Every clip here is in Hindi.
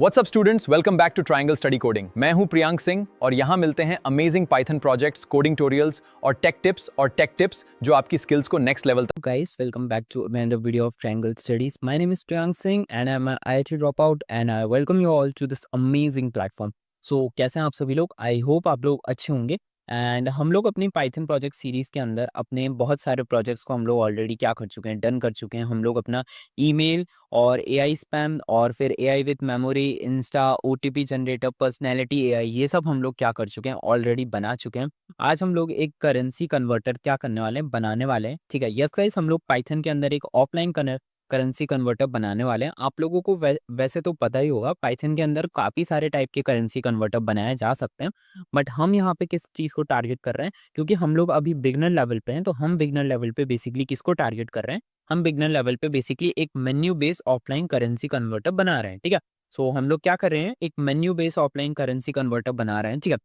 What's up students, welcome back to triangle study coding. मैं हूं प्रियांक सिंह और यहां मिलते हैं amazing python projects, coding tutorials और टेक टिप्स जो आपकी स्किल्स को नेक्स्ट लेवल तक। Guys, welcome back to another video of Triangle Studies. My name is Priyank Singh and I'm an IIT dropout and I welcome you all to this amazing platform. So कैसे हैं आप सभी लोग? आई होप आप लोग अच्छे होंगे। एंड हम लोग अपनी पाइथन प्रोजेक्ट सीरीज़ के अंदर अपने बहुत सारे प्रोजेक्ट्स को हम लोग ऑलरेडी क्या कर चुके हैं, डन कर चुके हैं। हम लोग अपना ईमेल और एआई स्पैम और फिर AI with memory, Insta, OTP generator, personality AI, ये सब हम लोग क्या कर चुके हैं, ऑलरेडी बना चुके हैं। आज हम लोग एक करेंसी कन्वर्टर क्या करने वाले हैं, बनाने वाले हैं। ठीक है, यस गाइस, हम लोग पाइथन के अंदर एक ऑफलाइन करेंसी कन्वर्टर बनाने वाले हैं। आप लोगों को वैसे तो पता ही होगा, पाइथन के अंदर काफ़ी सारे टाइप के करेंसी कन्वर्टर बनाए जा सकते हैं। बट हम यहाँ पे किस चीज़ को टारगेट कर रहे हैं, क्योंकि हम लोग अभी बिगनर लेवल पे हैं, तो हम बिगनर लेवल पे बेसिकली किसको टारगेट कर रहे हैं, हम बिगनर लेवल पे बेसिकली एक menu based offline currency converter बना रहे हैं। ठीक है, सो हम लोग क्या कर रहे हैं, एक menu based offline currency converter बना रहे हैं। ठीक है,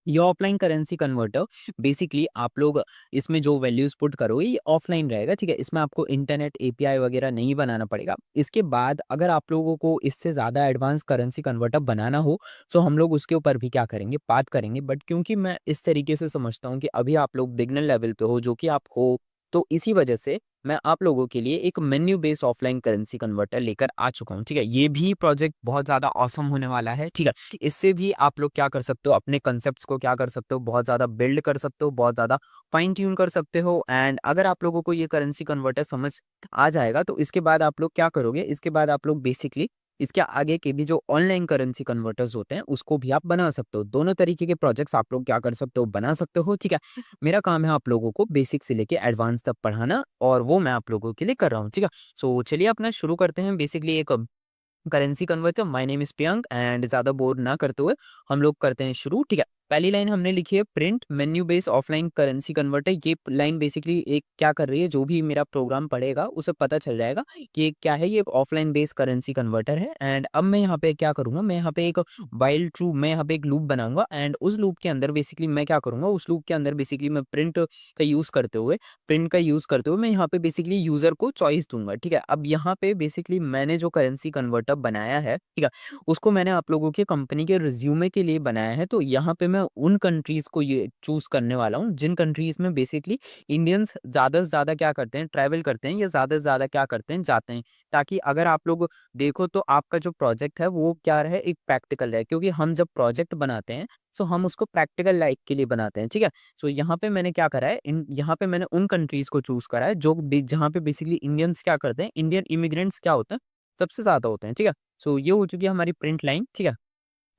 ये ऑफलाइन करेंसी कन्वर्टर बेसिकली आप लोग इसमें जो वैल्यूज पुट करोगे ये ऑफलाइन रहेगा। ठीक है, इसमें आपको इंटरनेट एपीआई वगैरह नहीं बनाना पड़ेगा। इसके बाद अगर आप लोगों को इससे ज़्यादा एडवांस करेंसी कन्वर्टर बनाना हो तो हम लोग उसके ऊपर भी क्या करेंगे, बात करेंगे। बट क्योंकि मैं इस तरीके से समझता हूँ कि अभी आप लोग बिगनर लेवल पे हो, जो कि आप हो, तो इसी वजह से मैं आप लोगों के लिए एक menu based offline currency converter लेकर आ चुका हूँ। ठीक है, ये भी प्रोजेक्ट बहुत ज़्यादा ऑसम होने वाला है। ठीक है, इससे भी आप लोग क्या कर सकते हो, अपने कंसेप्ट्स को क्या कर सकते हो, बहुत ज़्यादा बिल्ड कर सकते हो, बहुत ज़्यादा फाइन ट्यून कर सकते हो। एंड अगर आप लोगों को ये करेंसी कन्वर्टर समझ आ जाएगा तो इसके बाद आप लोग क्या करोगे, इसके बाद आप लोग बेसिकली इसके आगे के भी जो ऑनलाइन करेंसी कन्वर्टर्स होते हैं उसको भी आप बना सकते हो। दोनों तरीके के प्रोजेक्ट्स आप लोग क्या कर सकते हो, बना सकते हो। ठीक है, मेरा काम है आप लोगों को बेसिक से लेके एडवांस तक पढ़ाना और वो मैं आप लोगों के लिए कर रहा हूँ। ठीक है, सो चलिए अपना शुरू करते हैं। बेसिकली एक currency converter, my name is Priyank and ज़्यादा बोर ना करते हुए हम लोग करते हैं शुरू। ठीक है, पहली लाइन हमने लिखी है print menu base offline currency converter. ये लाइन बेसिकली एक क्या कर रही है, जो भी मेरा प्रोग्राम पढ़ेगा उसे पता चल जाएगा कि ये क्या है, ये ऑफलाइन बेस करेंसी कन्वर्टर है। एंड अब मैं यहाँ पे क्या करूँगा, मैं यहाँ पे एक वाइल ट्रू, मैं यहाँ पे एक लूप बनाऊंगा एंड उस लूप के अंदर बेसिकली मैं क्या करूँगा, उस लूप के अंदर बेसिकली मैं प्रिंट का यूज़ करते हुए मैं यहाँ पे बेसिकली यूज़र को चॉइस दूंगा। ठीक है, अब यहाँ पे बेसिकली मैंने जो करेंसी कन्वर्टर बनाया है, ठीक है, उसको मैंने आप लोगों के कंपनी के रिज्यूमे के लिए बनाया है। तो यहाँ पे मैं उन कंट्रीज़ को ये चूज़ करने वाला हूँ जिन कंट्रीज़ में बेसिकली इंडियंस ज़्यादा से ज़्यादा क्या करते हैं, ट्रैवल करते हैं, या ज़्यादा से ज़्यादा क्या करते हैं, जाते हैं। ताकि अगर आप लोग देखो तो आपका जो प्रोजेक्ट है वो क्या रहे, एक प्रैक्टिकल रहे। क्योंकि हम जब प्रोजेक्ट बनाते हैं तो हम उसको प्रैक्टिकल लाइफ के लिए बनाते हैं। ठीक है, सो यहाँ पे मैंने क्या करा है, यहाँ पे मैंने उन कंट्रीज़ को चूज़ करा है जो जहाँ पे बेसिकली इंडियंस क्या करते हैं, इंडियन इमिग्रेंट्स क्या होते हैं, सबसे ज़्यादा होते हैं। ठीक है, सो ये हो चुकी है हमारी प्रिंट लाइन। ठीक है,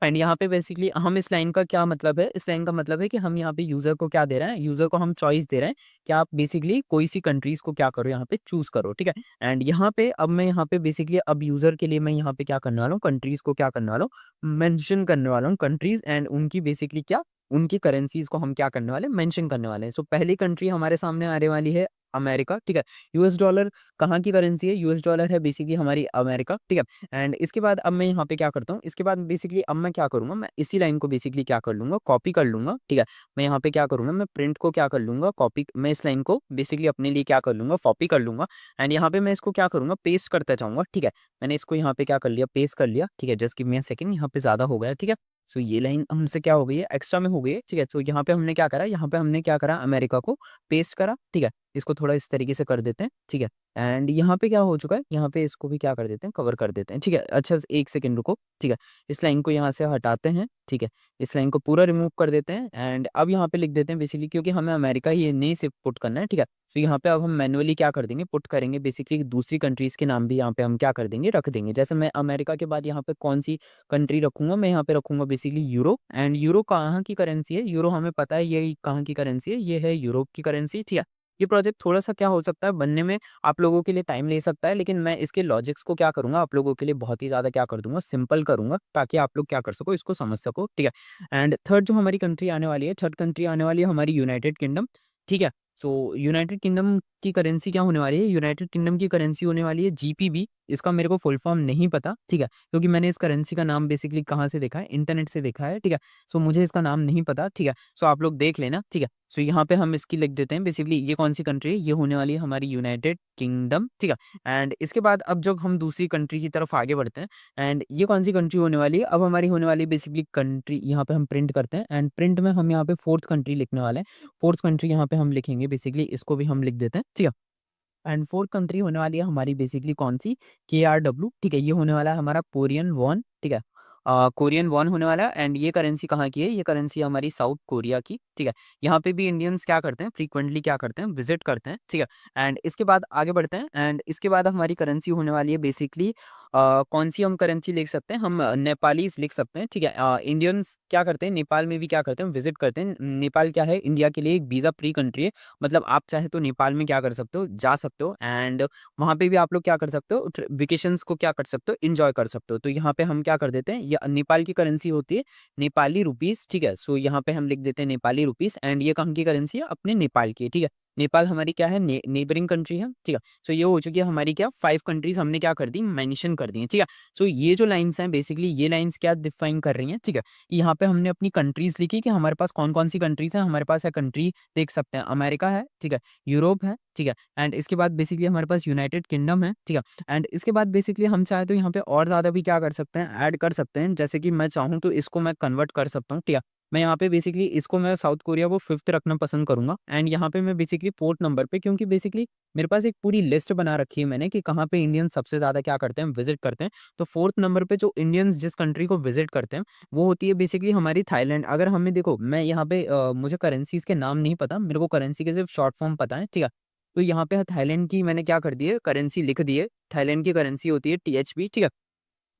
एंड यहाँ पे बेसिकली हम इस लाइन का क्या मतलब है, इस लाइन का मतलब है कि हम यहाँ पे यूज़र को क्या दे रहे हैं, यूज़र को हम चॉइस दे रहे हैं कि आप बेसिकली कोई सी कंट्रीज़ को क्या करो, यहाँ पे चूज़ करो। ठीक है, एंड यहाँ पे अब मैं यहाँ पे बेसिकली अब यूज़र के लिए मैं यहाँ पे क्या करने वाला हूँ, कंट्रीज़ को क्या करने वाला हूँ, मेंशन करने वाला हूँ कंट्रीज़ एंड उनकी बेसिकली क्या, उनकी करेंसीज़ को हम क्या करने वाले हैं, मेंशन करने वाले हैं। सो पहली कंट्री हमारे सामने आने वाली है अमेरिका। ठीक है, यूएस डॉलर कहाँ की करेंसी है, यूएस डॉलर है बेसिकली हमारी अमेरिका। ठीक है, एंड इसके बाद अब मैं यहाँ पे क्या करता हूँ, इसके बाद बेसिकली अब मैं क्या करूँगा, मैं इसी लाइन को बेसिकली क्या कर लूँगा, कॉपी कर लूँगा। ठीक है, मैं यहाँ पे क्या करूँगा, मैं प्रिंट को क्या कर लूँगा, कॉपी, मैं इस लाइन को बेसिकली अपने लिए क्या कर लूँगा, कॉपी कर लूँगा। एंड यहाँ पे मैं इसको क्या करूँगा, पेस्ट करता जाऊँगा। ठीक है, मैंने इसको यहाँ पे क्या कर लिया, पेस्ट कर लिया। ठीक है, just give me a second, यहाँ पे ज़्यादा हो गया। ठीक है, सो ये लाइन हमसे क्या हो गई है, एक्स्ट्रा में हो गई है। ठीक है, तो यहाँ पे हमने क्या करा, यहाँ पे हमने क्या करा, अमेरिका को पेस्ट करा। ठीक है, इसको थोड़ा इस तरीके से कर देते हैं। ठीक है, एंड यहाँ पे क्या हो चुका है, यहाँ पे इसको भी क्या कर देते हैं, कवर कर देते हैं। ठीक है, अच्छा एक सेकंड रुको। ठीक है, इस लाइन को यहाँ से हटाते हैं। ठीक है, इस लाइन को पूरा रिमूव कर देते हैं एंड अब यहाँ पे लिख देते हैं बेसिकली, क्योंकि हमें अमेरिका ही नहीं सिर्फ पुट करना है। ठीक है, तो यहाँ पे अब हम मैनुअली क्या कर देंगे, पुट करेंगे बेसिकली दूसरी कंट्रीज़ के नाम भी यहाँ पे हम क्या कर देंगे, रख देंगे। जैसे मैं अमेरिका के बाद यहाँ पे कौन सी कंट्री रखूँगा, मैं यहाँ पे रखूँगा बेसिकली यूरो। एंड यूरो कहाँ की करेंसी है, यूरो हमें पता है ये कहाँ की करेंसी है, ये है यूरोप की करेंसी। ठीक है, ये प्रोजेक्ट थोड़ा-सा क्या हो सकता है, बनने में आप लोगों के लिए टाइम ले सकता है, लेकिन मैं इसके लॉजिक्स को क्या करूँगा, आप लोगों के लिए बहुत ही ज़्यादा क्या कर दूँगा, सिंपल करूँगा, ताकि आप लोग क्या कर सको, इसको समझ सको। ठीक है, एंड थर्ड जो हमारी कंट्री आने वाली है, थर्ड कंट्री आने वाली है हमारी यूनाइटेड किंगडम। ठीक है, सो यूनाइटेड किंगडम की करेंसी क्या होने वाली है, यूनाइटेड किंगडम की करेंसी होने वाली है जीपीबी। इसका मेरे को फुल फॉर्म नहीं पता। ठीक है, क्योंकि मैंने इस करेंसी का नाम बेसिकली कहाँ से देखा है, इंटरनेट से देखा है। ठीक है, सो मुझे इसका नाम नहीं पता। ठीक है, सो आप लोग देख लेना। ठीक है, सो यहाँ पे हम इसकी लिख देते हैं बेसिकली ये कौन सी कंट्री है, ये होने वाली है हमारी यूनाइटेड किंगडम, ठीक है। एंड इसके बाद अब जब हम दूसरी कंट्री की तरफ आगे बढ़ते हैं, एंड ये कौन सी कंट्री होने वाली है, अब हमारी होने वाली है बेसिकली कंट्री, यहाँ पे हम प्रिंट करते हैं एंड प्रिंट में हम यहाँ पे फोर्थ कंट्री लिखने वाले हैं। फोर्थ कंट्री यहाँ पे हम लिखेंगे बेसिकली, इसको भी हम लिख देते हैं, ठीक है। एंड फोर्थ कंट्री होने वाली है हमारी बेसिकली कौन सी, KRW, ठीक है। ये होने वाला है हमारा कोरियन वॉन, ठीक है। कोरियन वॉन होने वाला है एंड ये करेंसी कहाँ की है, ये करेंसी हमारी साउथ कोरिया की, ठीक है। यहाँ पे भी इंडियंस क्या करते हैं, फ्रीक्वेंटली क्या करते हैं, विजिट करते हैं, ठीक है। एंड इसके बाद आगे बढ़ते हैं एंड इसके बाद हमारी करेंसी होने वाली है बेसिकली कौन सी हम करेंसी लिख सकते हैं, हम नेपालीज लिख सकते हैं, ठीक है। इंडियंस क्या करते हैं, नेपाल में भी क्या करते हैं, विजिट करते हैं। नेपाल क्या है, इंडिया के लिए एक वीज़ा फ्री कंट्री है, मतलब आप चाहे तो नेपाल में क्या कर सकते हो, जा सकते हो एंड वहाँ पे भी आप लोग क्या कर सकते हो, वेकेशंस को क्या कर सकते हो, एंजॉय कर सकते हो। तो यहाँ पे हम क्या कर देते हैं, ये नेपाल की करेंसी होती है नेपाली रुपीस, ठीक है। सो यहाँ पे हम लिख देते हैं नेपाली रुपीस एंड ये कहाँ की करेंसी है, अपने नेपाल की, ठीक है। नेपाल हमारी क्या है, नेबरिंग कंट्री है, ठीक है। सो ये हो चुकी है हमारी क्या, 5 कंट्रीज हमने क्या कर दी, मेंशन कर दी है, ठीक है। सो ये जो लाइंस हैं बेसिकली, ये लाइंस क्या डिफाइन कर रही हैं, ठीक है। यहाँ पे हमने अपनी कंट्रीज लिखी कि हमारे पास कौन कौन सी कंट्रीज हैं, हमारे पास है कंट्री देख सकते हैं, अमेरिका है, ठीक है, यूरोप है, ठीक है। एंड इसके बाद बेसिकली हमारे पास यूनाइटेड किंगडम है, ठीक है। एंड इसके बाद बेसिकली हम चाहे तो यहाँ पे और ज़्यादा भी क्या कर सकते हैं, ऐड कर सकते हैं। जैसे कि मैं चाहूँ तो इसको मैं कन्वर्ट कर सकता हूँ, ठीक है। मैं यहाँ पे बेसिकली इसको मैं साउथ कोरिया को 5th रखना पसंद करूँगा एंड यहाँ पे मैं बेसिकली 4th नंबर पे, क्योंकि बेसिकली मेरे पास एक पूरी लिस्ट बना रखी है मैंने कि कहाँ पे इंडियन सबसे ज़्यादा क्या करते हैं, विजिट करते हैं। तो 4th नंबर पे जो इंडियंस जिस कंट्री को विजिट करते हैं वो होती है बेसिकली हमारी थाईलैंड। अगर हमें देखो, मैं यहाँ पे मुझे करेंसीज के नाम नहीं पता, मेरे को करेंसी के सिर्फ शॉर्ट फॉर्म पता है, ठीक है। तो यहाँ पे थाईलैंड की मैंने क्या कर दी है, करेंसी लिख दी है। थाईलैंड की करेंसी होती है THB, ठीक है।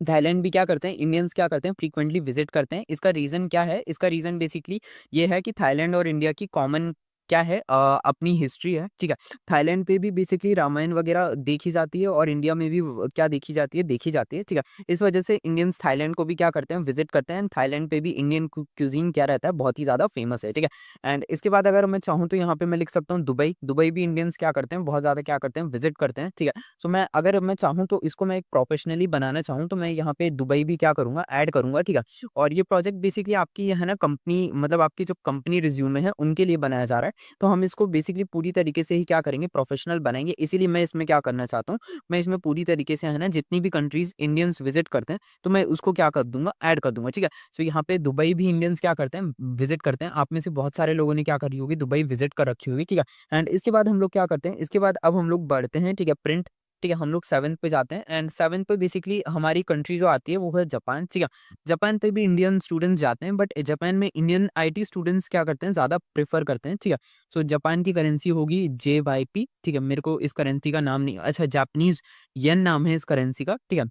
थाईलैंड भी क्या करते हैं, इंडियंस क्या करते हैं, फ्रीक्वेंटली विजिट करते हैं। इसका रीज़न क्या है, इसका रीज़न बेसिकली ये है कि थाईलैंड और इंडिया की कॉमन क्या है, अपनी हिस्ट्री है, ठीक है। थाईलैंड पे भी बेसिकली रामायण वगैरह देखी जाती है और इंडिया में भी क्या देखी जाती है, देखी जाती है, ठीक है। इस वजह से इंडियंस थाईलैंड को भी क्या करते हैं, विजिट करते हैं। थाईलैंड पे भी इंडियन क्यूजीन क्या रहता है, बहुत ही ज़्यादा फेमस है, ठीक है। एंड इसके बाद अगर मैं चाहूँ तो यहाँ पे मैं लिख सकता हूँ दुबई। दुबई भी इंडियंस क्या करते हैं, बहुत ज़्यादा क्या करते हैं, विजिट करते हैं, ठीक है। सो मैं अगर मैं चाहूँ तो इसको मैं एक प्रोफेशनली बनाना चाहूँ तो मैं यहाँ पे दुबई भी क्या करूँगा, ऐड करूँगा, ठीक है। और ये प्रोजेक्ट बेसिकली आपकी है ना कंपनी, मतलब आपकी जो कंपनी रिज्यूमे है उनके लिए बनाया जा रहा है। तो हम इसको बेसिकली पूरी तरीके से ही क्या करेंगे, प्रोफेशनल बनाएंगे। इसीलिए मैं इसमें क्या करना चाहता हूँ, मैं इसमें पूरी तरीके से है ना जितनी भी कंट्रीज इंडियंस विजिट करते हैं तो मैं उसको क्या कर दूंगा, ऐड कर दूंगा, ठीक है। सो यहाँ पे दुबई भी इंडियंस क्या करते हैं, विजिट करते हैं। आप में से बहुत सारे लोगों ने क्या करी होगी, दुबई विजिट कर रखी होगी, ठीक है। एंड इसके बाद हम लोग क्या करते हैं, इसके बाद अब हम लोग बढ़ते हैं, ठीक है, प्रिंट, ठीक है। हम लोग 7th पे जाते हैं एंड 7th पे बेसिकली हमारी कंट्री जो आती है वो है जापान, ठीक है। जापान पे भी इंडियन स्टूडेंट्स जाते हैं बट जापान में इंडियन IT स्टूडेंट्स क्या करते हैं, ज़्यादा प्रेफर करते हैं, ठीक है। सो जापान की करेंसी होगी JYP, ठीक है। मेरे को इस करेंसी का नाम नहीं, अच्छा, जापानीज येन नाम है इस करेंसी का, ठीक है।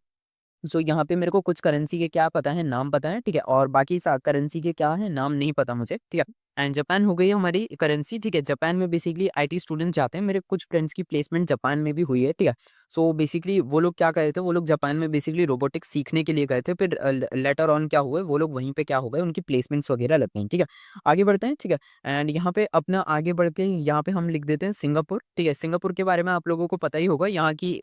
सो यहाँ पे मेरे को कुछ करेंसी के क्या पता है, नाम पता है, ठीक है। और बाकी करेंसी के क्या है, नाम नहीं पता मुझे, ठीक है। एंड जापान हो गई हमारी करेंसी, ठीक है। जापान में बेसिकली IT स्टूडेंट्स जाते हैं। मेरे कुछ फ्रेंड्स की प्लेसमेंट जापान में भी हुई है, ठीक है। सो बेसिकली वो लोग क्या करे थे, वो लोग जापान में बेसिकली रोबोटिक्स सीखने के लिए गए थे। फिर लेटर ऑन क्या हुए, वो लोग वहीं पे क्या हो गए, उनकी प्लेसमेंट्स वगैरह लग गई, ठीक है। आगे बढ़ते हैं, ठीक है। एंड यहाँ पे अपना आगे बढ़ के यहाँ पे हम लिख देते हैं सिंगापुर, ठीक है। सिंगापुर के बारे में आप लोगों को पता ही होगा, यहाँ की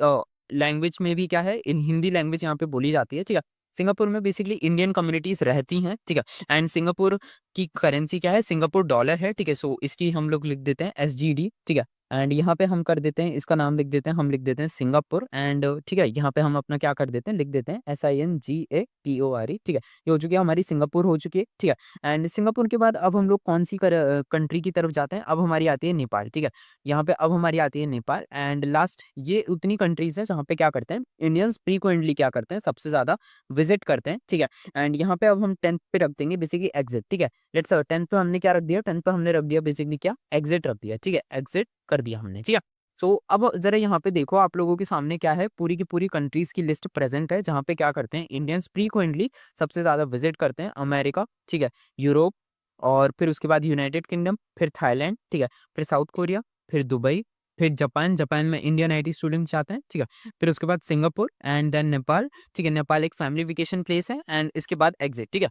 लैंग्वेज में भी क्या है, इन हिंदी लैंग्वेज यहाँ पे बोली जाती है, ठीक है। सिंगापुर में बेसिकली इंडियन कम्युनिटीज रहती हैं, ठीक है। एंड सिंगापुर की करेंसी क्या है, सिंगापुर डॉलर है, ठीक है। सो इसकी हम लोग लिख देते हैं SGD, ठीक है। एंड यहाँ पे हम कर देते हैं, इसका नाम लिख देते हैं, हम लिख देते हैं सिंगापुर एंड ठीक है। यहाँ पे हम अपना क्या कर देते हैं, लिख देते हैं SINGAPORE, ठीक है। ये हो चुकी है हमारी सिंगापुर, हो चुकी है, ठीक है। एंड सिंगापुर के बाद अब हम लोग कौन सी कंट्री की तरफ जाते हैं, अब हमारी आती है नेपाल, ठीक है। यहाँ पे अब हमारी आती है नेपाल एंड लास्ट ये उतनी कंट्रीज है जहाँ पे क्या करते हैं, इंडियंस फ्रीक्वेंटली क्या करते हैं, सबसे ज्यादा विजिट करते हैं, ठीक है। एंड यहाँ पे अब हम 10th पे रख देंगे बेसिकली एग्जिट, ठीक है। लेट्स 10th पे हमने क्या रख दिया, 10th पे हमने रख दिया बेसिकली क्या, एग्जिट रख दिया, ठीक है। एग्जिट कर दिया हमने, ठीक है। सो अब जरा यहाँ पे देखो, आप लोगों के सामने क्या है, पूरी की पूरी कंट्रीज की लिस्ट प्रेजेंट है जहाँ पे क्या करते हैं, इंडियंस फ्रीक्वेंटली सबसे ज्यादा विजिट करते हैं। अमेरिका, ठीक है, यूरोप, और फिर उसके बाद यूनाइटेड किंगडम, फिर थाईलैंड, ठीक है, फिर साउथ कोरिया, फिर दुबई, फिर जापान। जापान में इंडियन IT स्टूडेंट्स जाते हैं, ठीक है। फिर उसके बाद सिंगापुर एंड देन नेपाल, ठीक है। नेपाल एक फैमिली वेकेशन प्लेस है एंड इसके बाद एग्जिट, ठीक है।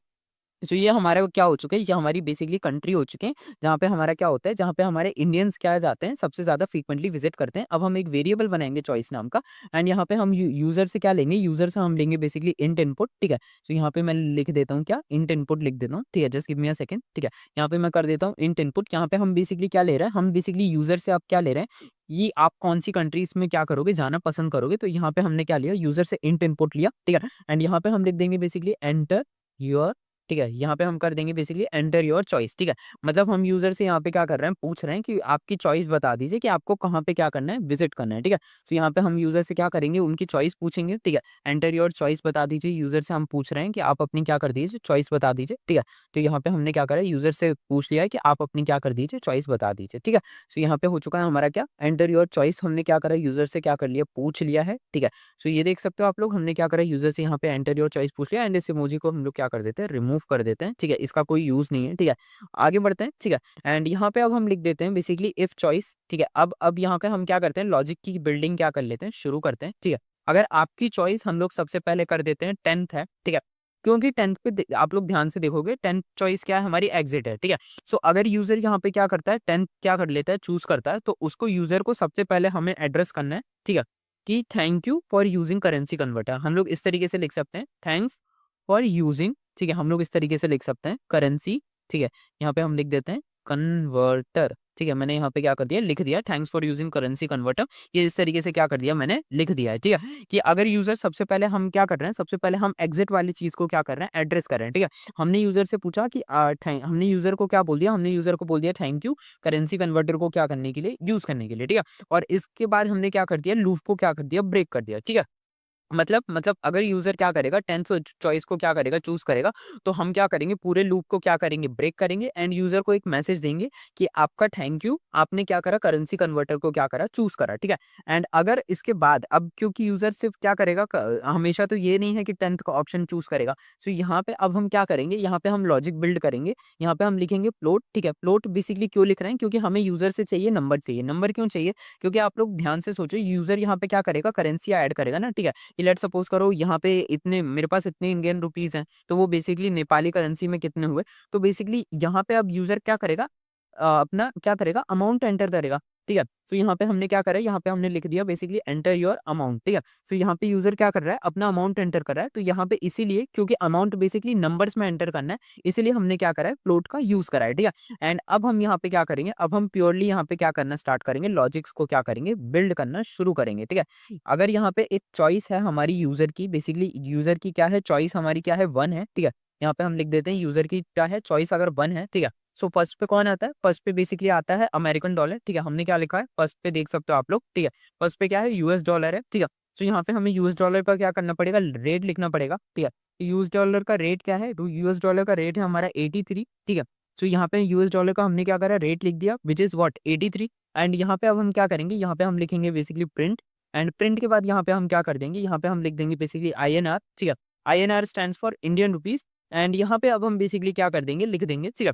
सो ये हमारा क्या हो चुका है, ये हमारी बेसिकली कंट्री हो चुके हैं, जहाँ पे हमारा क्या होता है, जहाँ पे हमारे इंडियंस क्या जाते हैं, सबसे ज़्यादा फ्रीक्वेंटली विजिट करते हैं। अब हम एक वेरिएबल बनाएंगे चॉइस नाम का, एंड यहाँ पे हम यूज़र से क्या लेंगे, यूज़र से हम लेंगे बेसिकली इंट इनपुट, ठीक है। सो यहाँ पे मैं लिख देता हूँ क्या, इंट इनपुट लिख देता हूँ, ठीक है। Just give me a second, ठीक है। यहाँ पे मैं कर देता हूँ इंट इनपुट। यहाँ पे हम बेसिकली क्या ले रहे हैं, हम बेसिकली यूज़र से आप क्या ले रहे हैं, ये आप कौन सी कंट्रीज में क्या करोगे, जाना पसंद करोगे। तो यहाँ पे हमने क्या लिया, यूज़र से इंट इनपुट लिया, ठीक है। एंड यहाँ पे हम लिख देंगे बेसिकली एंटर योर, ठीक है। यहाँ पे हम कर देंगे बेसिकली एंटर योर चॉइस, ठीक है। मतलब हम यूजर से यहाँ पे क्या कर रहे हैं, पूछ रहे हैं कि आपकी चॉइस बता दीजिए कि आपको कहाँ पे क्या करना है, विजिट करना है, ठीक है। तो यहाँ पे हम यूजर से क्या करेंगे, उनकी चॉइस पूछेंगे, ठीक है। एंटर योर चॉइस बता दीजिए, यूजर से हम पूछ रहे हैं कि आप अपनी क्या कर दीजिए, चॉइस बता दीजिए, ठीक है। तो यहाँ पे हमने क्या करा, यूजर से पूछ लिया है कि आप अपनी क्या कर दीजिए, चॉइस बता दीजिए, ठीक है। तो यहाँ पे हो चुका है हमारा क्या, एंटर योर चॉइस। हमने क्या करा, यूजर से क्या कर लिया, पूछ लिया है, ठीक है। सो ये देख सकते हो आप लोग, हमने क्या करा, यूजर से यहाँ पे एंटर योर चॉइस पूछ लिया, एंड इस इमोजी को हम लोग क्या कर देते हैं, रिमूव कर देते हैं, ठीक है। इसका कोई यूज नहीं है, ठीक है। आगे बढ़ते हैं, ठीक है। एंड यहाँ पे अब हम लिख देते हैं बेसिकली इफ चॉइस, ठीक है। अब यहाँ पे हम क्या करते हैं, लॉजिक की बिल्डिंग क्या कर लेते हैं, शुरू करते हैं, ठीक है। अगर आपकी चॉइस हम लोग सबसे पहले कर देते हैं 10th है, ठीक है। क्योंकि 10th पे आप लोग ध्यान से देखोगे, 10th चॉइस क्या है, हमारी एग्जिट है, ठीक है। सो अगर यूजर यहाँ पे क्या करता है, 10th क्या कर लेता है, चूज करता है, तो उसको यूजर को सबसे पहले हमें एड्रेस करना है, ठीक है, कि thank you for using currency converter. हम लोग इस तरीके से लिख सकते हैं, थैंक्स फॉर यूजिंग, ठीक है। हम लोग इस तरीके से लिख सकते हैं करेंसी, ठीक है। यहाँ पे हम लिख देते हैं कन्वर्टर, ठीक है। मैंने यहाँ पे क्या कर दिया, लिख दिया thanks for using currency converter. ये इस तरीके से क्या कर दिया, मैंने लिख दिया है, ठीक है। कि अगर यूजर सबसे पहले हम क्या कर रहे हैं, सबसे पहले हम एग्जिट वाली चीज को क्या कर रहे हैं, एड्रेस कर रहे हैं, ठीक है। हमने यूजर से पूछा कि हमने यूजर को क्या बोल दिया, हमने यूजर को बोल दिया थैंक यू करेंसी कन्वर्टर को क्या करने के लिए, यूज करने के लिए, ठीक है। और इसके बाद हमने क्या कर दिया, लूप को क्या कर दिया, ब्रेक कर दिया, ठीक है। मतलब अगर यूजर क्या करेगा, 10th चॉइस को क्या करेगा, चूज करेगा, तो हम क्या करेंगे, पूरे लूप को क्या करेंगे, ब्रेक करेंगे, एंड यूजर को एक मैसेज देंगे कि आपका थैंक यू, आपने क्या करा, करेंसी कन्वर्टर को क्या करा, चूज करा, ठीक है। एंड अगर इसके बाद, अब क्योंकि यूजर सिर्फ क्या करेगा, हमेशा तो ये नहीं है कि 10th का ऑप्शन चूज करेगा। सो यहाँ पे अब हम क्या करेंगे, यहाँ पे हम लॉजिक बिल्ड करेंगे। यहाँ पे हम लिखेंगे प्लॉट, ठीक है। प्लॉट बेसिकली क्यों लिख रहे हैं, क्योंकि हमें यूजर से चाहिए नंबर, चाहिए नंबर, क्यों चाहिए, क्योंकि आप लोग ध्यान से सोचो, यूजर यहाँ पे क्या करेगा, करेंसी ऐड करेगा ना, ठीक है। कि लेट सपोज करो यहाँ पे इतने मेरे पास इतने इंडियन रुपीस हैं, तो वो बेसिकली नेपाली करेंसी में कितने हुए। तो बेसिकली यहाँ पे अब यूजर क्या करेगा, अपना क्या करेगा, अमाउंट एंटर करेगा, ठीक है। तो यहाँ पे हमने क्या करा है, यहाँ पे हमने लिख दिया बेसिकली एंटर योर अमाउंट, ठीक है। तो यहाँ पे यूजर क्या कर रहा है, अपना अमाउंट एंटर कर रहा है। तो यहाँ पे इसीलिए, क्योंकि अमाउंट बेसिकली नंबर्स में एंटर करना है, इसीलिए हमने क्या करा है, प्लॉट का यूज करा है, ठीक है। एंड अब हम यहाँ पे क्या करेंगे, अब हम प्योरली यहाँ पे क्या करना स्टार्ट करेंगे, लॉजिक्स को क्या करेंगे, बिल्ड करना शुरू करेंगे, ठीक है। अगर यहाँ पे एक चॉइस है हमारी यूजर की, बेसिकली यूजर की क्या है, चॉइस हमारी क्या है, 1 है, ठीक है। यहाँ पे हम लिख देते हैं यूजर की क्या है, चॉइस अगर 1 है, ठीक है। सो फर्स्ट पे कौन आता है, फर्स्ट पे बेसिकली आता है अमेरिकन डॉलर, ठीक है। हमने क्या लिखा है, फर्स्ट पे देख सकते हो आप लोग, ठीक है। फर्स्ट पे क्या है, यूएस डॉलर है, ठीक है। तो यहाँ पे हमें यूएस डॉलर पर क्या करना पड़ेगा, रेट लिखना पड़ेगा, ठीक है। यूएस डॉलर का रेट क्या है, तो यूएस डॉलर का रेट है हमारा 83, ठीक है। तो यहाँ पे यूएस डॉलर का हमने क्या करा, रेट लिख दिया, विच इज व्हाट 83। एंड यहाँ पे अब हम क्या करेंगे, यहाँ पे हम लिखेंगे बेसिकली प्रिंट, एंड प्रिंट के बाद यहाँ पे हम क्या कर देंगे, यहाँ पे हम लिख देंगे बेसिकली INR, ठीक है। INR stands for Indian rupees. And यहाँ पे अब हम बेसिकली क्या कर देंगे, लिख देंगे, ठीक है।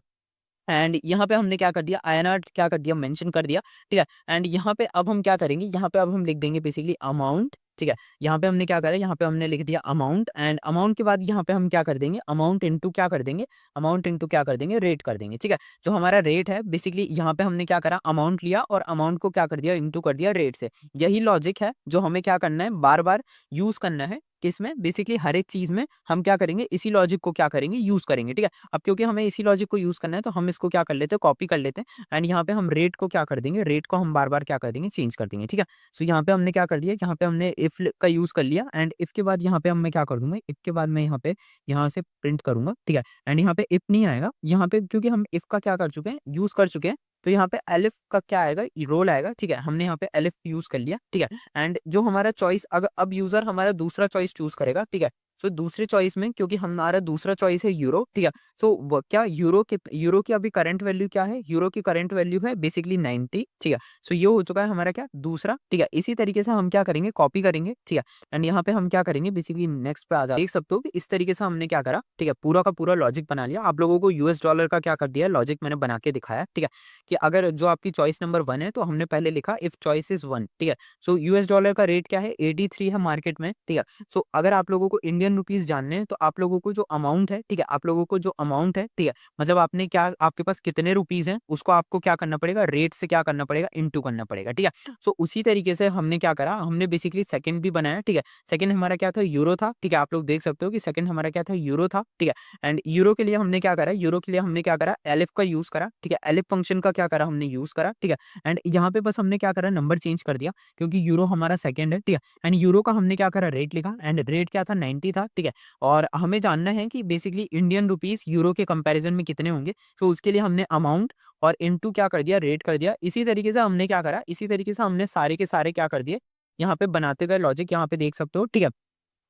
एंड यहाँ पे हमने क्या कर दिया, INR क्या कर दिया, मेंशन कर दिया, ठीक है। एंड यहाँ पे अब हम क्या करेंगे, यहाँ पे अब हम लिख देंगे बेसिकली अमाउंट, ठीक है। यहाँ पे हमने क्या करा, यहाँ पे हमने लिख दिया अमाउंट, एंड अमाउंट के बाद यहाँ पे हम क्या कर देंगे, अमाउंट इनटू क्या कर देंगे, अमाउंट इनटू क्या कर देंगे, रेट कर देंगे, ठीक है। जो हमारा रेट है बेसिकली यहाँ पे हमने क्या करा, अमाउंट लिया और अमाउंट को क्या कर दिया, इनटू कर दिया रेट से। यही लॉजिक है जो हमें क्या करना है, बार बार यूज करना है, किसमें, बेसिकली हर एक चीज में हम क्या करेंगे, इसी लॉजिक को क्या करेंगे, यूज करेंगे, ठीक है। अब क्योंकि हमें इसी लॉजिक को यूज करना है, तो हम इसको क्या कर लेते हैं, कॉपी कर लेते हैं। एंड यहाँ पे हम रेट को क्या कर देंगे, रेट को हम बार बार क्या कर देंगे, चेंज कर देंगे, ठीक है। सो यहाँ पे हमने क्या कर दिया, यहाँ पे हमने इफ का यूज कर लिया, एंड इफ के बाद यहाँ पे हम मैं क्या कर दूंगा, इफ के बाद मैं यहाँ पे यहाँ से प्रिंट करूंगा, ठीक है। एंड यहाँ पे इफ नहीं आएगा, यहाँ पे क्योंकि हम इफ का क्या कर चुके हैं, यूज कर चुके हैं। तो यहाँ पे एलिफ का क्या आएगा, रोल आएगा, ठीक है। हमने यहाँ पे एलिफ यूज कर लिया, ठीक है। एंड जो हमारा चॉइस, अगर अब यूजर हमारा दूसरा चॉइस चूज करेगा, ठीक है। सो दूसरे चॉइस में, क्योंकि हमारा दूसरा चॉइस है यूरो, ठीक है। सो क्या यूरो की अभी करंट वैल्यू क्या है, यूरो की करंट वैल्यू है बेसिकली 90, ठीक है। सो ये हो चुका है हमारा क्या, दूसरा, ठीक है। इसी तरीके से हम क्या करेंगे, कॉपी करेंगे, ठीक है। एंड यहाँ पे हम क्या करेंगे, बेसिकली नेक्स्ट पे आ जाए, देख सकते हो कि इस तरीके से हमने क्या करा, ठीक है। पूरा का पूरा लॉजिक बना लिया। आप लोगों को यूएस डॉलर का क्या कर दिया, लॉजिक मैंने बना के दिखाया, ठीक है। कि अगर जो आपकी चॉइस नंबर 1 है, तो हमने पहले लिखा इफ चॉइस इज 1, ठीक है। सो यूएस डॉलर का रेट क्या है, 83 है मार्केट में, ठीक है। सो अगर आप लोगों को इंडियन इंडियन रुपीस जानने हैं तो आप लोगों को जो अमाउंट है, ठीक है, आप लोगों को जो अमाउंट है, ठीक है, मतलब आपने क्या, आपके पास कितने रुपीस हैं उसको आपको क्या करना पड़ेगा, रेट से क्या करना पड़ेगा, इनटू करना पड़ेगा, ठीक है। सो उसी तरीके से हमने क्या करा, हमने बेसिकली सेकंड भी बनाया, ठीक है। सेकंड हमारा क्या था, यूरो था, ठीक है, आप लोग देख सकते हो कि सेकंड हमारा क्या था, यूरो था, ठीक है। एंड यूरो के लिए हमने क्या करा, यूरो के लिए हमने क्या करा, एलिफ का यूज करा, ठीक है, एलिफ फंक्शन का क्या करा, हमने यूज करा, ठीक है। एंड यहाँ पे बस हमने क्या करा, नंबर चेंज कर दिया क्योंकि यूरो हमारा सेकंड है, ठीक है। एंड यूरो का हमने क्या करा, रेट लिखा, एंड रेट क्या था, 90 था, ठीक है। और हमें जानना है कि बेसिकली इंडियन रुपीस यूरो के कंपैरिजन में कितने होंगे, तो उसके लिए हमने अमाउंट और इनटू क्या कर दिया, रेट कर दिया। इसी तरीके से हमने क्या करा, इसी तरीके से हमने सारे के सारे क्या कर दिए, यहाँ पे बनाते गए लॉजिक, यहाँ पे देख सकते हो, ठीक है।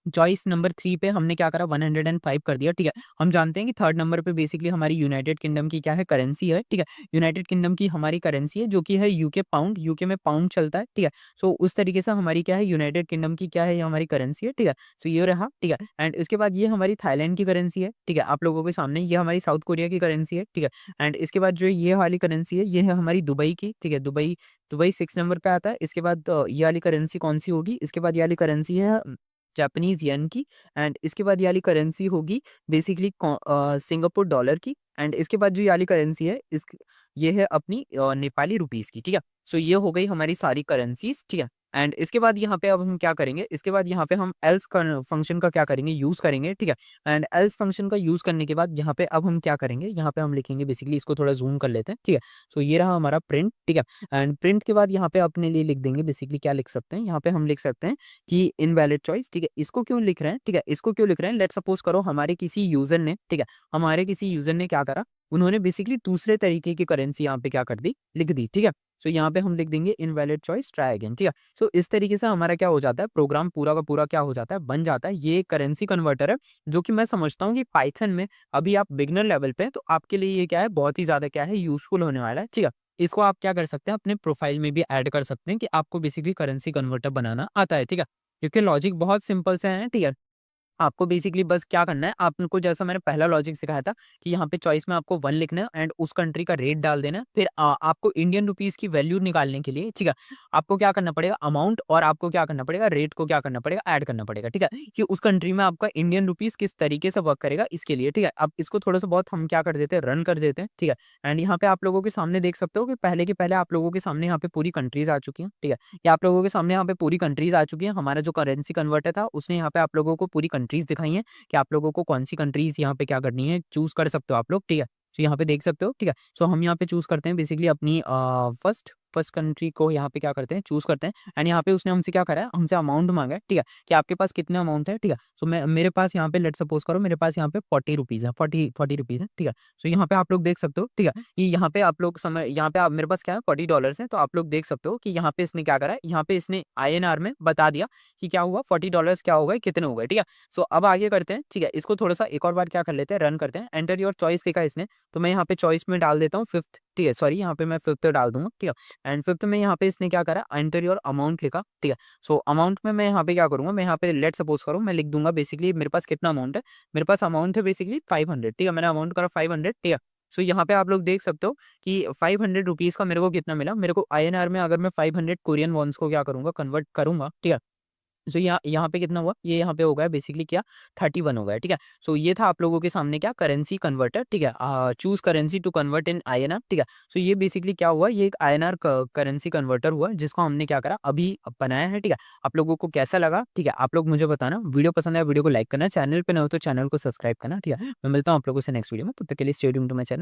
चॉइस नंबर 3 पे हमने क्या करा, 105 कर दिया, ठीक है। हम जानते हैं कि थर्ड नंबर पे बेसिकली हमारी यूनाइटेड किंगडम की क्या है, करेंसी है, ठीक है। यूनाइटेड किंगडम की हमारी करेंसी है जो कि है यूके पाउंड, यूके में पाउंड चलता है, ठीक है। सो उस तरीके से हमारी क्या है, यूनाइटेड किंगडम की क्या है, ये हमारी करेंसी है, ठीक है। सो ये रहा, ठीक है। एंड इसके बाद ये हमारी थाईलैंड की करेंसी है, ठीक है, आप लोगों के सामने। ये हमारी साउथ कोरिया की करेंसी है, ठीक है। एंड इसके बाद जो ये वाली करेंसी है, ये है हमारी दुबई की, ठीक है। दुबई, दुबई 6 नंबर पे आता है। इसके बाद ये वाली करेंसी कौन सी होगी, इसके बाद ये वाली करेंसी है जापानीज येन की। एंड इसके बाद ये वाली करेंसी होगी बेसिकली सिंगापुर डॉलर की। एंड इसके बाद जो ये वाली करेंसी है, इस ये है अपनी नेपाली रुपीस की, ठीक है। सो ये हो गई हमारी सारी करेंसीज, ठीक है। एंड इसके बाद यहाँ पे अब हम क्या करेंगे, इसके बाद यहाँ पे हम एल्स फंक्शन का क्या करेंगे, यूज करेंगे, ठीक है। एंड एल्स फंक्शन का यूज करने के बाद यहाँ पे अब हम क्या करेंगे, यहाँ पे हम लिखेंगे बेसिकली, इसको थोड़ा जूम कर लेते हैं, ठीक है। सो ये रहा हमारा प्रिंट, ठीक है। एंड प्रिंट के बाद यहाँ पे अपने लिए लिख देंगे बेसिकली, क्या लिख सकते हैं, यहाँ पे हम लिख सकते हैं कि इनवैलिड चॉइस, ठीक है। इसको क्यों लिख रहे हैं, ठीक है, इसको क्यों लिख रहे हैं, लेट सपोज करो हमारे किसी यूजर ने, ठीक है, हमारे किसी यूजर ने क्या करा, उन्होंने बेसिकली दूसरे तरीके की करेंसी यहाँ पे क्या कर दी, लिख दी, ठीक है। सो यहाँ पे हम लिख देंगे इनवैलिड चॉइस, ट्राई अगेन, ठीक है। सो इस तरीके से हमारा क्या हो जाता है, प्रोग्राम पूरा का पूरा क्या हो जाता है, बन जाता है। ये करेंसी कन्वर्टर है जो कि मैं समझता हूँ कि पाइथन में अभी आप बिगनर लेवल पे हैं, तो आपके लिए ये क्या है, बहुत ही ज्यादा क्या है, यूजफुल होने वाला है, ठीक है। इसको आप क्या कर सकते हैं, अपने प्रोफाइल में भी ऐड कर सकते हैं कि आपको बेसिकली करेंसी कन्वर्टर बनाना आता है, ठीक है। क्योंकि लॉजिक बहुत सिंपल से है, ठीक है। आपको बेसिकली बस क्या करना है, आपको जैसा मैंने पहला लॉजिक सिखाया था कि यहाँ पे चॉइस में आपको 1 लिखना है एंड उस कंट्री का रेट डाल देना है। फिर आपको इंडियन रुपीस की वैल्यू निकालने के लिए, ठीक है, आपको क्या करना पड़ेगा, अमाउंट और आपको क्या करना पड़ेगा, रेट को क्या करना पड़ेगा, ऐड करना पड़ेगा, ठीक है, कि उस कंट्री में आपका इंडियन रुपीस किस तरीके से वर्क करेगा इसके लिए, ठीक है। अब इसको थोड़ा सा बहुत हम क्या कर देते हैं, रन कर देते हैं, ठीक है। एंड यहाँ पे आप लोगों के सामने देख सकते हो कि पहले के पहले आप लोगों के सामने यहाँ पे पूरी कंट्रीज आ चुकी हैं, ठीक है। ये आप लोगों के सामने यहाँ पे पूरी कंट्रीज आ चुकी हैं। हमारा जो करेंसी कन्वर्टर था उसने यहाँ पे आप लोगों को पूरी कंट्रीज दिखाई हैं कि आप लोगों को कौन सी कंट्रीज यहाँ पे क्या करनी है, चूज कर सकते हो आप लोग, ठीक है। सो यहाँ पे देख सकते हो, ठीक है। सो हम यहाँ पे चूज करते हैं बेसिकली अपनी फर्स्ट फर्स्ट कंट्री को यहाँ पे क्या करते हैं, चूज करते हैं। एंड यहाँ पे उसने हमसे क्या करा है, हमसे अमाउंट मांगा है, ठीक है, कि आपके पास कितना अमाउंट है, ठीक है। सो मैं, मेरे पास यहाँ पे लेट सपोज करो मेरे पास यहाँ पे 40 रुपीज है, 40 रुपीज है, ठीक है। सो यहाँ पे आप लोग देख सकते हो, ठीक है, कि यहाँ पे आप लोग समय, यहाँ पे आप, मेरे पास क्या है, $40 है। तो आप लोग देख सकते हो कि यहाँ पे इसने क्या करा है, यहाँ पे इसने INR में बता दिया कि क्या हुआ, $40 क्या हो गए, कितने हो गए, ठीक है। सो अब आगे करते हैं, ठीक है, इसको थोड़ा सा एक और बार क्या कर लेते हैं, रन करते हैं। एंटर योर चॉइस लिखा है इसने, तो मैं यहाँ पे चॉइस में डाल देता हूँ फिफ्थ, ठीक है, सॉरी यहाँ पे मैं फिफ्थ डाल दूंगा, ठीक है। एंड फिफ्थ में यहाँ पे इसने क्या करा, एंटर योर अमाउंट लिखा, ठीक है। सो अमाउंट में मैं यहाँ पे क्या करूंगा, मैं यहाँ पे लेट सपोज करूँ, मैं लिख दूंगा बेसिकली मेरे पास कितना अमाउंट है, मेरे पास अमाउंट है बेसिकली 500, ठीक है, मैंने अमाउंट करा 500, ठीक है। सो यहाँ पे आप लोग देख सकते हो कि 500 रुपीज का मेरे को कितना मिला, मेरे को INR में अगर मैं 500 कोरियन वॉन्स को क्या करूंगा, कन्वर्ट करूंगा, ठीक है। सो यहाँ यहाँ पे कितना हुआ, ये यहाँ पे हो गया बेसिकली क्या, 31 हो गया, ठीक है। सो ये था आप लोगों के सामने क्या, करेंसी कन्वर्टर, ठीक है, choose currency to convert in INR, ठीक है। सो ये बेसिकली क्या हुआ, ये एक INR करेंसी कन्वर्टर हुआ जिसको हमने क्या करा, अभी बनाया है, ठीक है। आप लोगों को कैसा लगा, ठीक है, आप लोग मुझे बताना। वीडियो पसंद आया वीडियो को लाइक करना, चैनल पे न हो तो चैनल को सब्सक्राइब करना, ठीक है। मैं मिलता हूँ आप लोगों से नेक्स्ट वीडियो में, तब तक के लिए stay tuned to my channel.